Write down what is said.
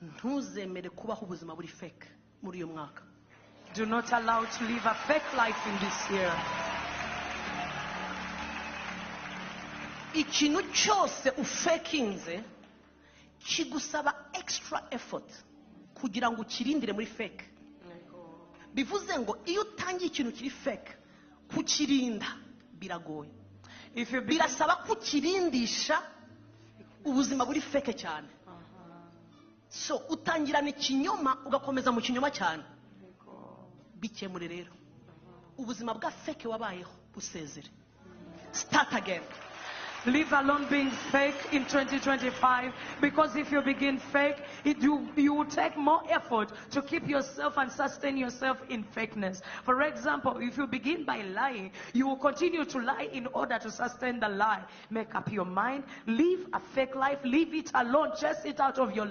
ntuzemere kubaho ubuzima buri fake muri uyu mwaka. Do not allow to live a fake life in this year. Ikintu cyose ufekinze kigusaba extra effort kugira ngo ukirindire muri fake. Bivuze ngo iyo utangiye ikintu kiri fake kukirinda biragoye. Birasaba kukirindisha ubuzima buri fake cyane. So utangirana ikinyoma ugakomeza mu kinyoma cyane. Bikemure rero ubuzima bwa fake wabayeho busezere. Start again. Leave alone being fake in 2025, because if you begin fake, you will take more effort to keep yourself and sustain yourself in fakeness. For example, if you begin by lying, you will continue to lie in order to sustain the lie. Make up your mind, live a fake life, leave it alone, chase it out of your life.